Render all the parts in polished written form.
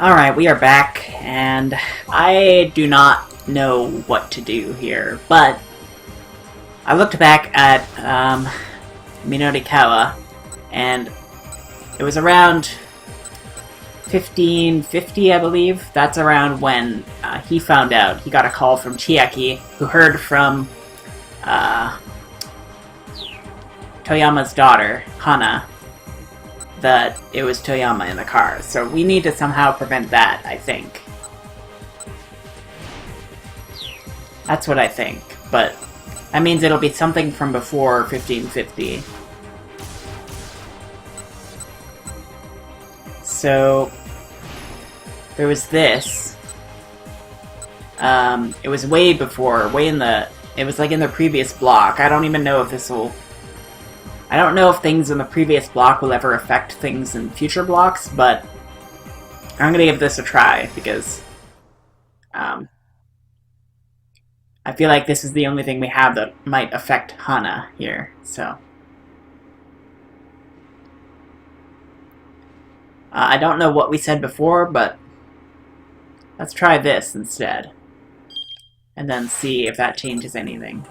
Alright, we are back, and I do not know what to do here, but I looked back at Minorikawa, and it was around 1550, I believe. That's around when he found out. He got a call from Chiaki, who heard from Toyama's daughter, Hana, that it was Toyama in the car. So we need to somehow prevent that, I think. That's what I think, but that means it'll be something from before 1550. So there was this. It was way before, it was like in the previous block. I don't even know if this will... I don't know if things in the previous block will ever affect things in future blocks, but I'm gonna give this a try, because I feel like this is the only thing we have that might affect Hana here, so... I don't know what we said before, but let's try this instead. And then see if that changes anything.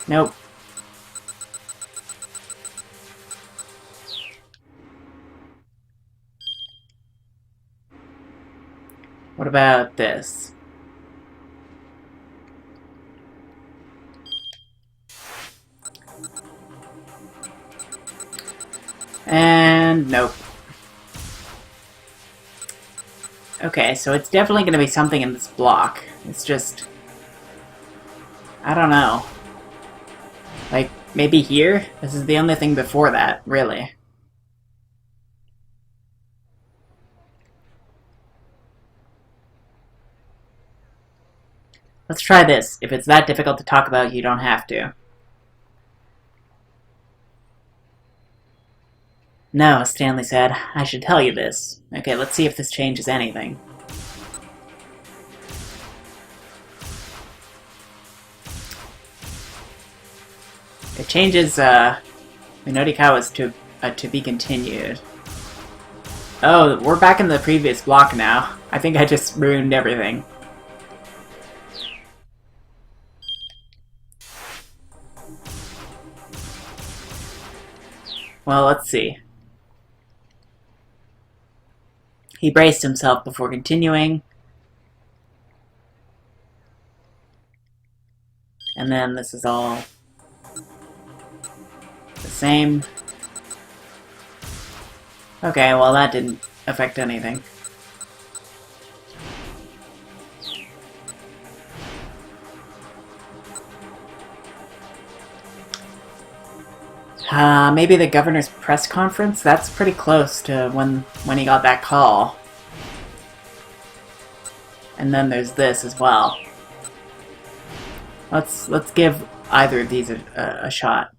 Nope. What about this? And nope. Okay, so it's definitely going to be something in this block. It's just... I don't know. Like, maybe here? This is the only thing before that, really. Let's try this. If it's that difficult to talk about, you don't have to. No, Stanley said. I should tell you this. Okay, let's see if this changes anything. It changes, Minorikawa's to be continued. Oh, we're back in the previous block now. I think I just ruined everything. Well, let's see. He braced himself before continuing. And then this is all the same. Okay, well that didn't affect anything. Maybe the governor's press conference? That's pretty close to when he got that call. And then there's this as well. Let's give either of these a shot.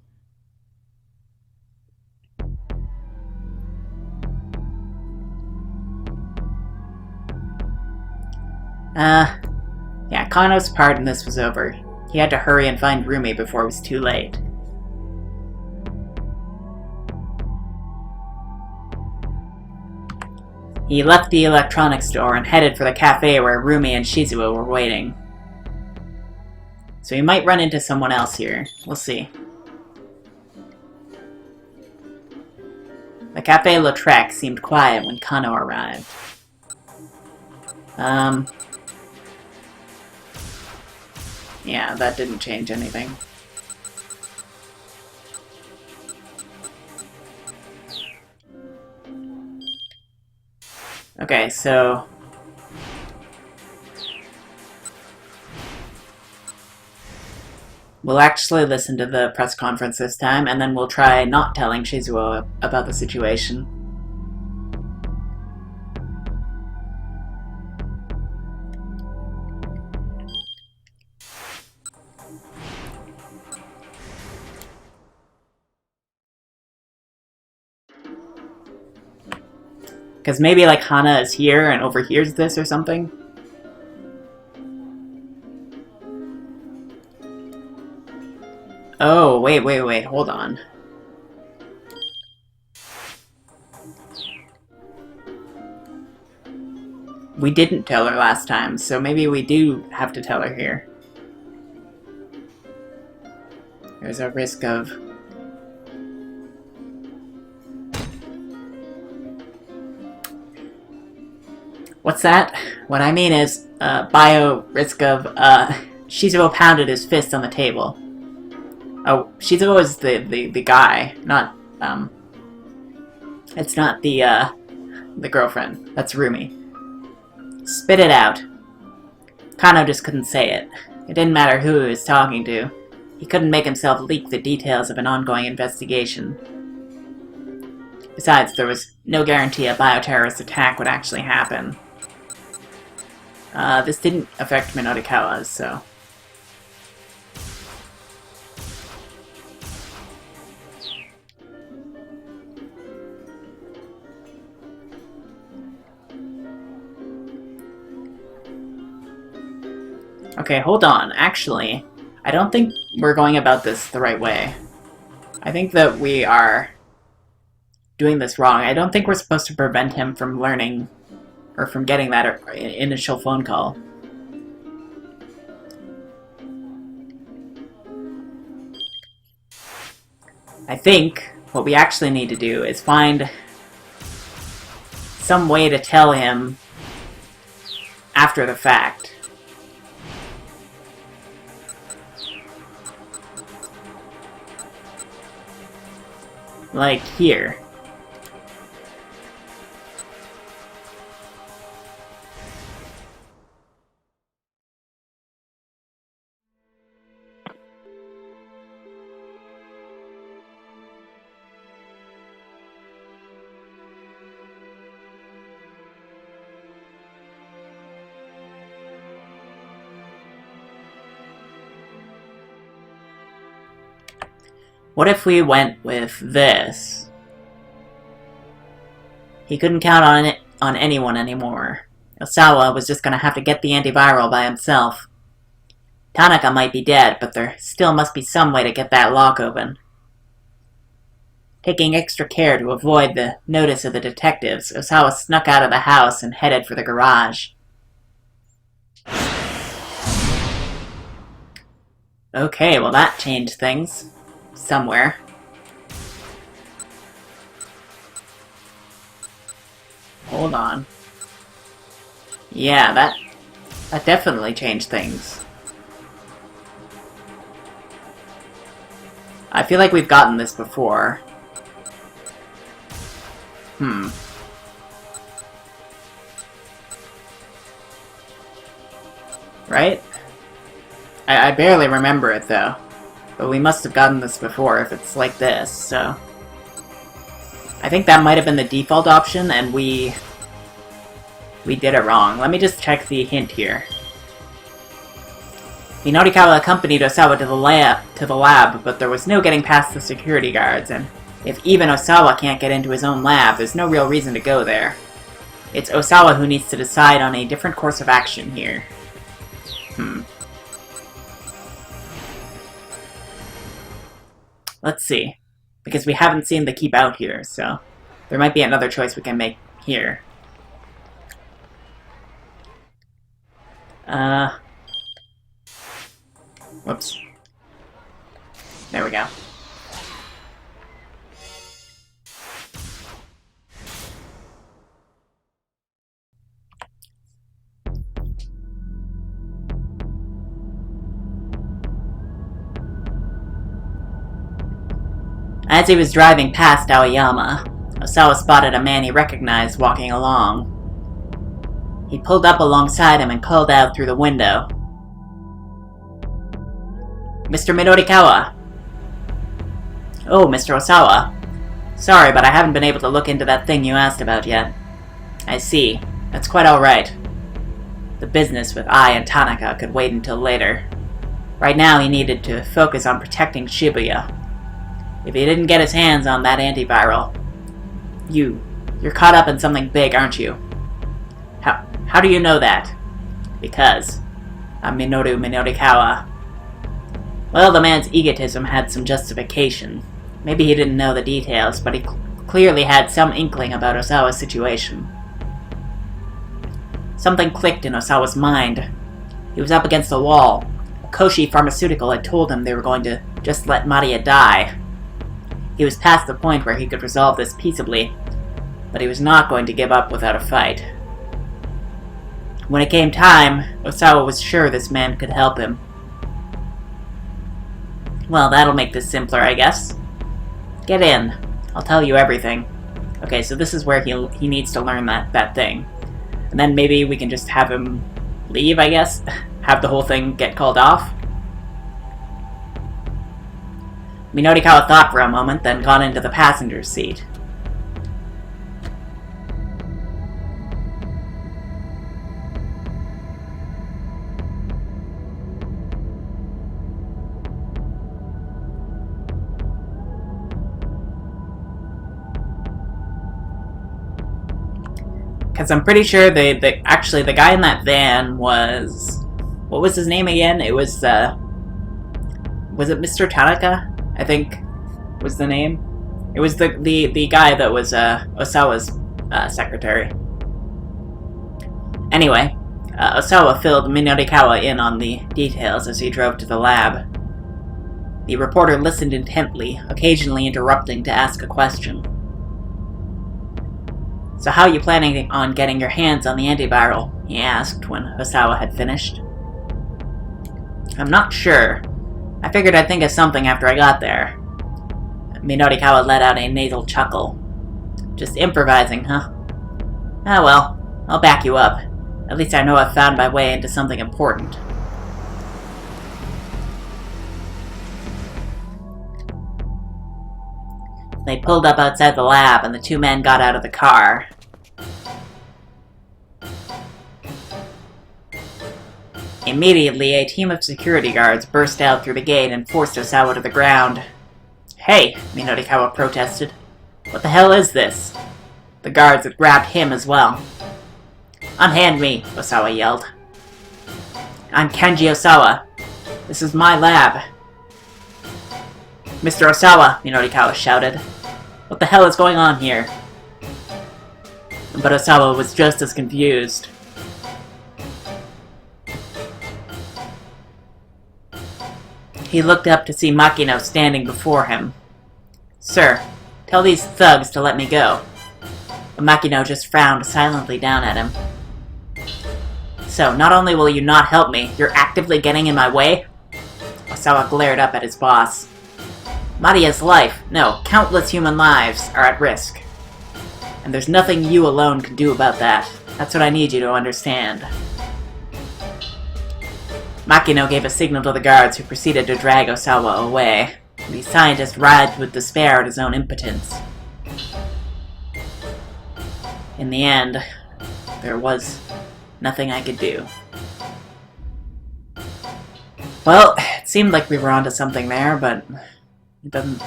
Yeah, Kano's part in this was over. He had to hurry and find Rumi before it was too late. He left the electronics store and headed for the cafe where Rumi and Shizuo were waiting. So he might run into someone else here. We'll see. The Café Lautrec seemed quiet when Kano arrived. Yeah, that didn't change anything. Okay, so... we'll actually listen to the press conference this time, and then we'll try not telling Shizuo about the situation. Because maybe, like, Hana is here and overhears this or something? Oh, wait, hold on. we didn't tell her last time, so maybe we do have to tell her here. There's a risk of... What's that? What I mean is, risk of, Shizuo pounded his fist on the table. Oh, Shizuo is the guy, not, it's not the girlfriend. That's Rumi. Spit it out. Kano just couldn't say it. It didn't matter who he was talking to. He couldn't make himself leak the details of an ongoing investigation. Besides, there was no guarantee a bioterrorist attack would actually happen. This didn't affect Minotikawa's, so... Okay, hold on. Actually, I don't think we're going about this the right way. I think that we are doing this wrong. I don't think we're supposed to prevent him from learning, or from getting that initial phone call. I think what we actually need to do is find some way to tell him after the fact. Like here. What if we went with this? He couldn't count on anyone anymore. Osawa was just gonna have to get the antiviral by himself. Tanaka might be dead, but there still must be some way to get that lock open. Taking extra care to avoid the notice of the detectives, Osawa snuck out of the house and headed for the garage. Okay, well that changed things. Somewhere. Hold on. Yeah, that definitely changed things. I feel like we've gotten this before. Right? I barely remember it, though. But we must have gotten this before if it's like this, so... I think that might have been the default option, and we did it wrong. Let me just check the hint here. Minotikawa accompanied Osawa to the lab, but there was no getting past the security guards, and if even Osawa can't get into his own lab, there's no real reason to go there. It's Osawa who needs to decide on a different course of action here. Let's see. Because we haven't seen the keep out here, so there might be another choice we can make here. Whoops. There we go. As he was driving past Aoyama, Osawa spotted a man he recognized walking along. He pulled up alongside him and called out through the window. Mr. Minotikawa! Oh, Mr. Osawa. Sorry, but I haven't been able to look into that thing you asked about yet. I see. That's quite alright. The business with I and Tanaka could wait until later. Right now he needed to focus on protecting Shibuya. If he didn't get his hands on that antiviral... You're caught up in something big, aren't you? How do you know that? Because I'm Minoru Minotikawa. Well, the man's egotism had some justification. Maybe he didn't know the details, but he clearly had some inkling about Osawa's situation. Something clicked in Osawa's mind. He was up against the wall. Koshi Pharmaceutical had told him they were going to just let Maria die. He was past the point where he could resolve this peaceably, but he was not going to give up without a fight. When it came time, Osawa was sure this man could help him. Well, that'll make this simpler, I guess. Get in. I'll tell you everything. Okay, so this is where he needs to learn that thing. And then maybe we can just have him leave, I guess? Have the whole thing get called off? Minorikawa thought for a moment, then got into the passenger's seat. Because I'm pretty sure actually the guy in that van was... What was his name again? It was it Mr. Tanaka? I think was the name. It was the guy that was Osawa's secretary. Anyway, Osawa filled Minorikawa in on the details as he drove to the lab. The reporter listened intently, occasionally interrupting to ask a question. So how are you planning on getting your hands on the antiviral? He asked when Osawa had finished. I'm not sure. I figured I'd think of something after I got there. Minorikawa let out a nasal chuckle. Just improvising, huh? Ah well, I'll back you up. At least I know I've found my way into something important. They pulled up outside the lab, and the two men got out of the car. Immediately, a team of security guards burst out through the gate and forced Osawa to the ground. Hey, Minorikawa protested. What the hell is this? The guards had grabbed him as well. Unhand me, Osawa yelled. I'm Kenji Osawa. This is my lab. Mr. Osawa, Minorikawa shouted. What the hell is going on here? But Osawa was just as confused. He looked up to see Makino standing before him. Sir, tell these thugs to let me go. But Makino just frowned silently down at him. So, not only will you not help me, you're actively getting in my way? Osawa glared up at his boss. Maria's life, no, countless human lives, are at risk. And there's nothing you alone can do about that. That's what I need you to understand. Makino gave a signal to the guards who proceeded to drag Osawa away. The scientist writhed with despair at his own impotence. In the end, there was nothing I could do. Well, it seemed like we were onto something there, but it doesn't...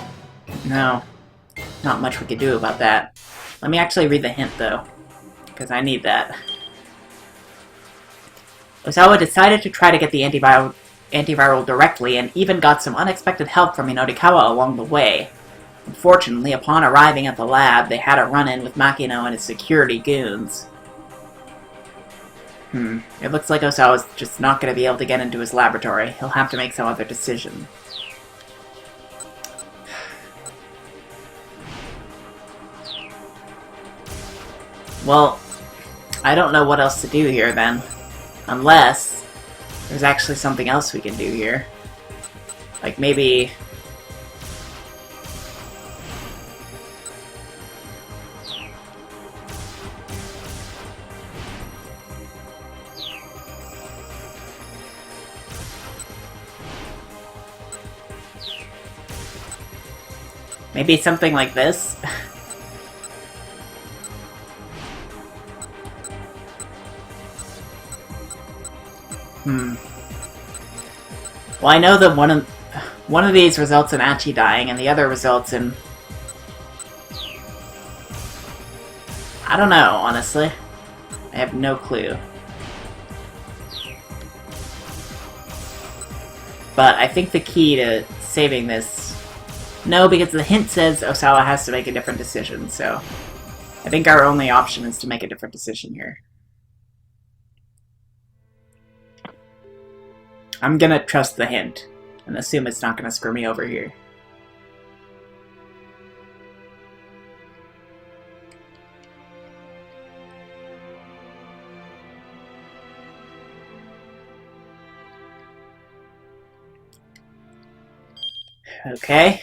No. Not much we could do about that. Let me actually read the hint, though, because I need that. Osawa decided to try to get the antiviral directly, and even got some unexpected help from Minorikawa along the way. Unfortunately, upon arriving at the lab, they had a run-in with Makino and his security goons. It looks like Osawa's just not going to be able to get into his laboratory. He'll have to make some other decision. Well, I don't know what else to do here, then. Unless there's actually something else we can do here. Like, maybe... Maybe something like this? Well, I know that one of these results in Achi dying, and the other results in... I don't know, honestly. I have no clue. But I think the key to saving this... No, because the hint says Osawa has to make a different decision, so... I think our only option is to make a different decision here. I'm gonna trust the hint and assume it's not gonna screw me over here. Okay.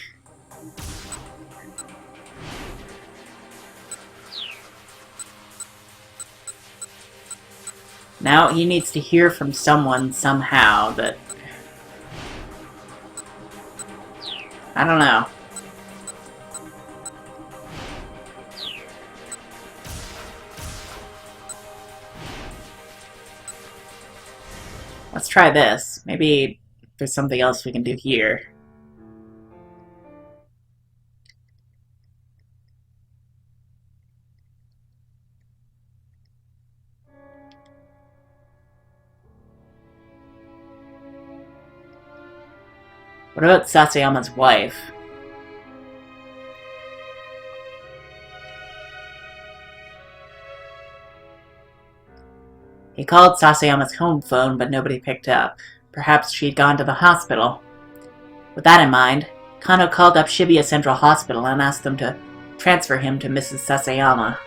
Now he needs to hear from someone somehow that... I don't know. Let's try this. Maybe there's something else we can do here. What about Sasayama's wife? He called Sasayama's home phone, but nobody picked up. Perhaps she'd gone to the hospital. With that in mind, Kano called up Shibuya Central Hospital and asked them to transfer him to Mrs. Sasayama.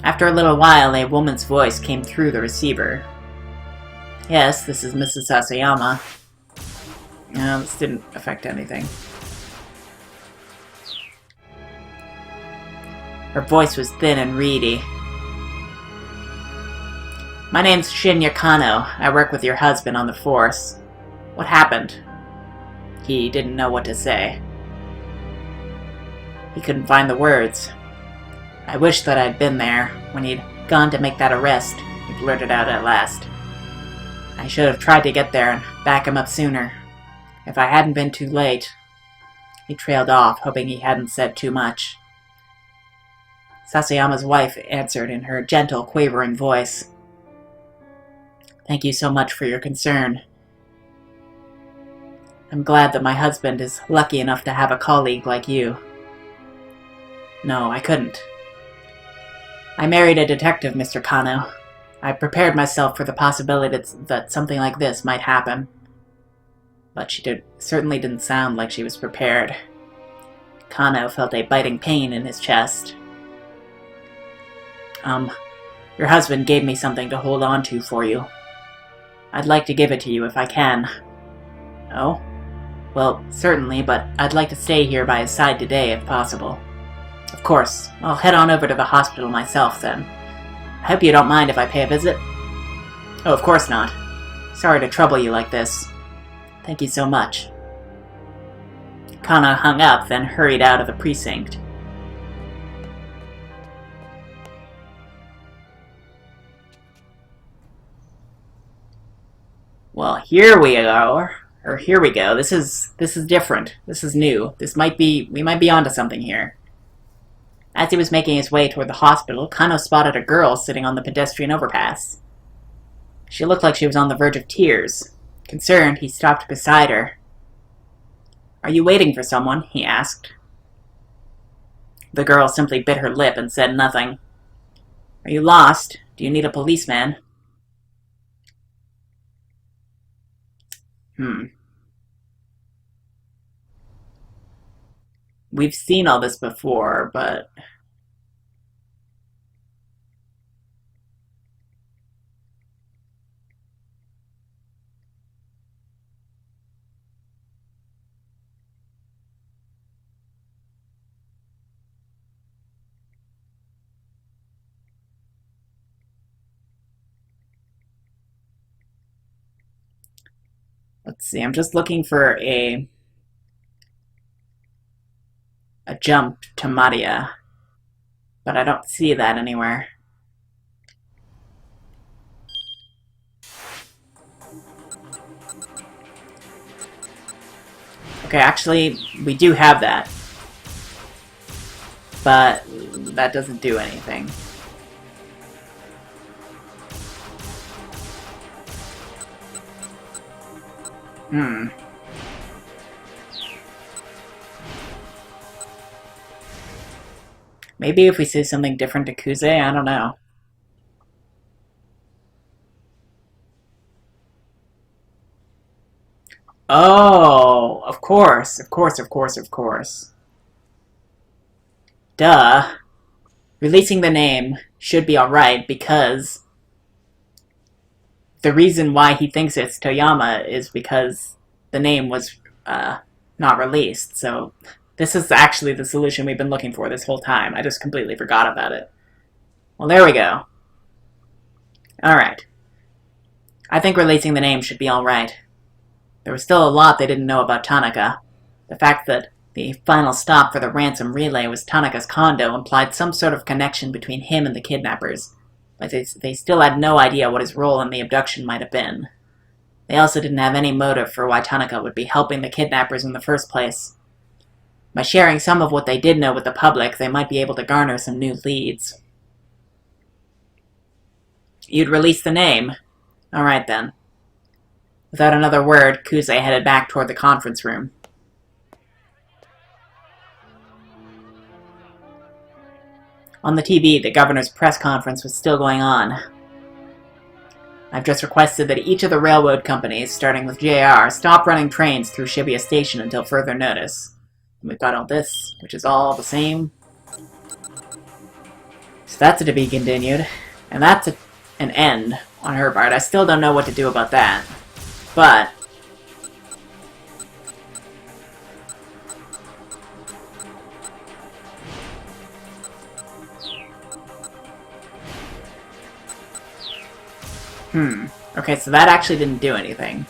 After a little while, a woman's voice came through the receiver. Yes, this is Mrs. Sasayama. No, this didn't affect anything. Her voice was thin and reedy. My name's Shinya Kano. I work with your husband on the force. What happened? He didn't know what to say. He couldn't find the words. I wish that I'd been there when he'd gone to make that arrest, he blurted out at last. I should have tried to get there and back him up sooner. If I hadn't been too late. He trailed off, hoping he hadn't said too much. Sasayama's wife answered in her gentle, quavering voice. Thank you so much for your concern. I'm glad that my husband is lucky enough to have a colleague like you. No, I couldn't. I married a detective, Mr. Kano. I prepared myself for the possibility that something like this might happen. But she certainly didn't sound like she was prepared. Kano felt a biting pain in his chest. Your husband gave me something to hold on to for you. I'd like to give it to you if I can. Oh? Well, certainly, but I'd like to stay here by his side today if possible. Of course, I'll head on over to the hospital myself then. I hope you don't mind if I pay a visit? Oh, of course not. Sorry to trouble you like this. Thank you so much. Kano hung up, then hurried out of the precinct. Well, here we go. Or here we go. This is different. This is new. We might be onto something here. As he was making his way toward the hospital, Kano spotted a girl sitting on the pedestrian overpass. She looked like she was on the verge of tears. Concerned, he stopped beside her. Are you waiting for someone? He asked. The girl simply bit her lip and said nothing. Are you lost? Do you need a policeman? We've seen all this before, but... Let's see, I'm just looking for a jump to Maria, but I don't see that anywhere. Okay, actually, we do have that, but that doesn't do anything. Maybe if we say something different to Kuze, I don't know. Oh, of course, of course, of course, of course. Duh. Releasing the name should be alright because the reason why he thinks it's Toyama is because the name was not released. So this is actually the solution we've been looking for this whole time. I just completely forgot about it. Well, there we go. Alright. I think releasing the name should be alright. There was still a lot they didn't know about Tanaka. The fact that the final stop for the ransom relay was Tanaka's condo implied some sort of connection between him and the kidnappers, but they still had no idea what his role in the abduction might have been. They also didn't have any motive for why Tanaka would be helping the kidnappers in the first place. By sharing some of what they did know with the public, they might be able to garner some new leads. You'd release the name? Alright then. Without another word, Kuze headed back toward the conference room. On the TV, the governor's press conference was still going on. I've just requested that each of the railroad companies, starting with JR, stop running trains through Shibuya Station until further notice. And we've got all this, which is all the same. So that's to be continued. And that's an end on her part. I still don't know what to do about that. But okay, so that actually didn't do anything.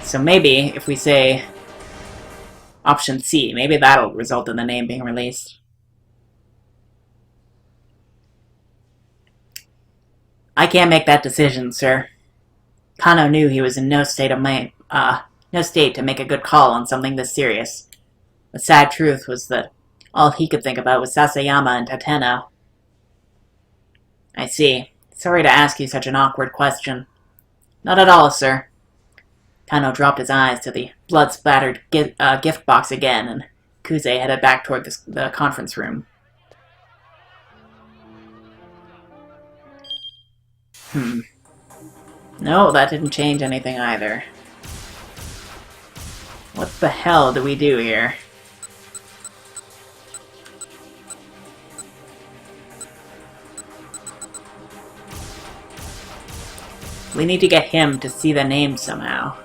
So maybe if we say option C, maybe that'll result in the name being released. I can't make that decision, sir. Kano knew he was in no state to make a good call on something this serious. The sad truth was that all he could think about was Sasayama and Tateno. I see. Sorry to ask you such an awkward question. Not at all, sir. Kano dropped his eyes to the blood-splattered gift box again, and Kuze headed back toward the conference room. No, that didn't change anything either. What the hell do we do here? We need to get him to see the name somehow.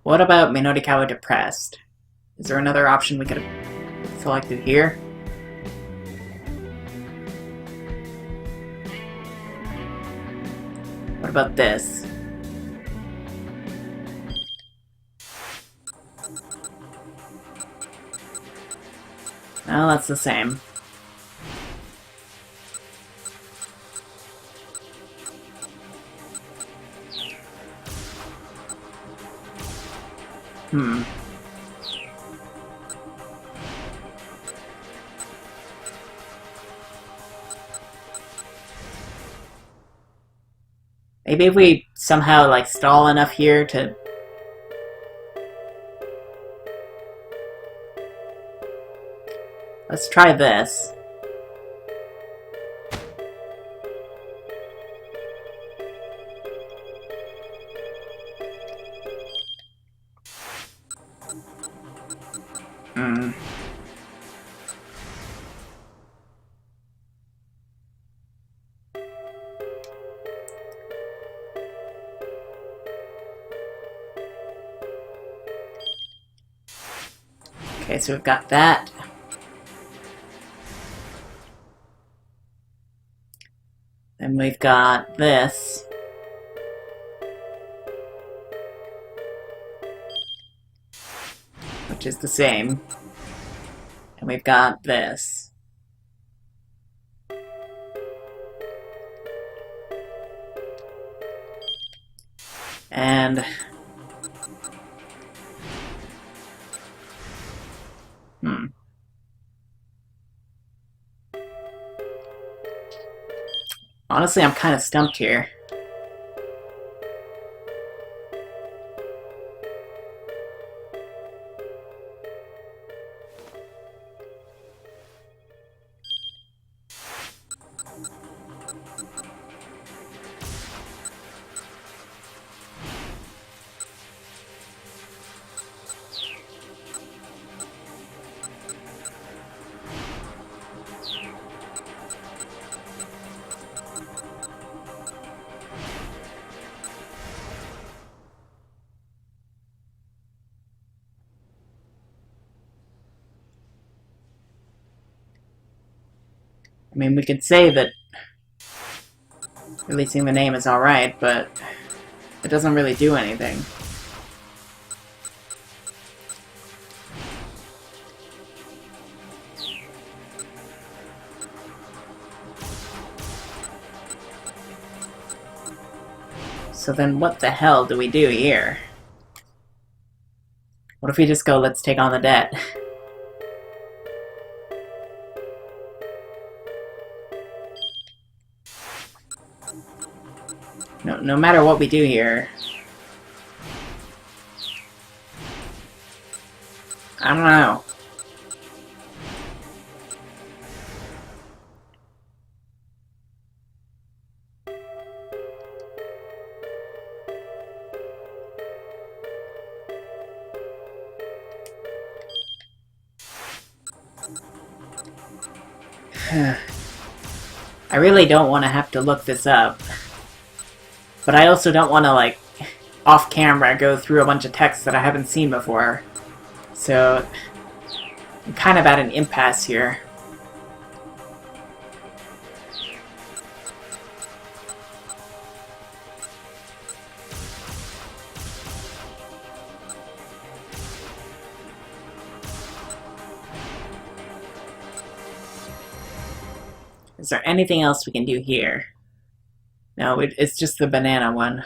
What about Minorikawa depressed? Is there another option we could have selected here? What about this? No, that's the same. Maybe if we somehow, like, stall enough here to... Let's try this. Okay, so we've got that. Then we've got this. Which is the same. And we've got this. And... Honestly, I'm kind of stumped here. I mean, we could say that releasing the name is alright, but it doesn't really do anything. So then what the hell do we do here? What if we just go, let's take on the debt? No matter what we do here, I don't know. I really don't want to have to look this up. But I also don't want to, like, off-camera go through a bunch of text that I haven't seen before. So, I'm kind of at an impasse here. Is there anything else we can do here? No, it's just the banana one.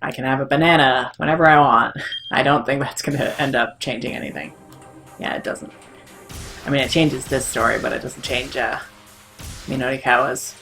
I can have a banana whenever I want. I don't think that's going to end up changing anything. Yeah, it doesn't. I mean, it changes this story, but it doesn't change Minorikawa's.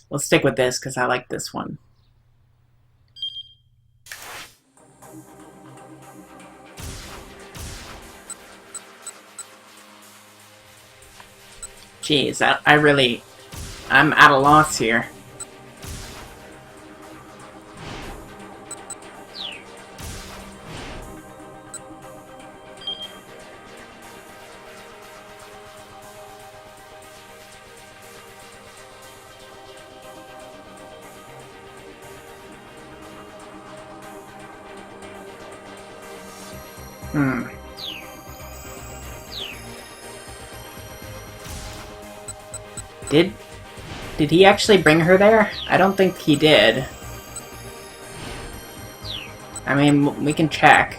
We'll stick with this because I like this one. Jeez, I'm at a loss here. Did he actually bring her there? I don't think he did. I mean, we can check.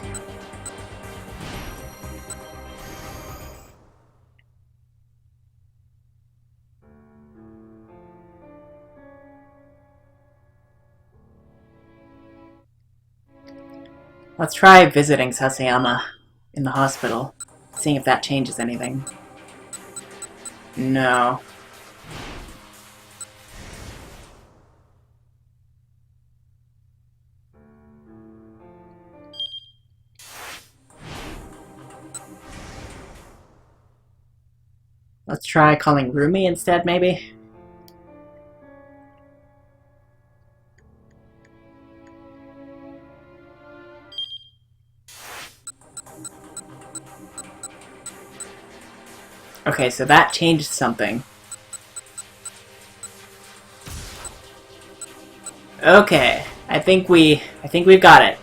Let's try visiting Sasayama in the hospital, seeing if that changes anything. No. Let's try calling Rumi instead, maybe? Okay, so that changed something. Okay, I think we've got it.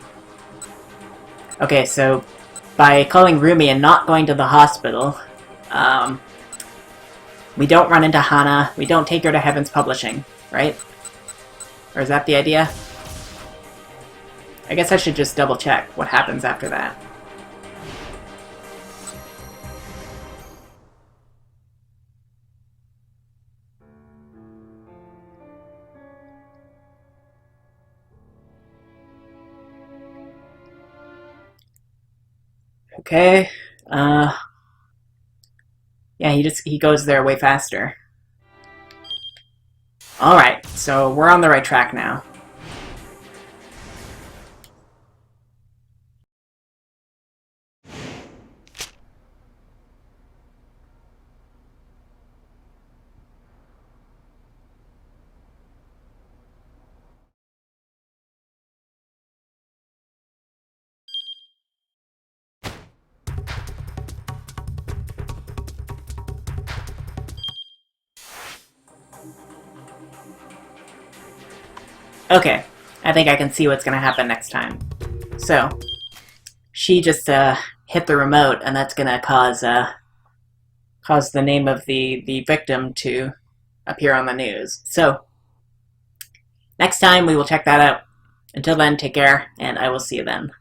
Okay, so by calling Rumi and not going to the hospital, we don't run into Hana, we don't take her to Heaven's Publishing, right? Or is that the idea? I guess I should just double check what happens after that. Okay, yeah, he goes there way faster. Alright, so we're on the right track now. Okay, I think I can see what's gonna happen next time. So, she just hit the remote, and that's gonna cause the name of the victim to appear on the news. So, next time we will check that out. Until then, take care, and I will see you then.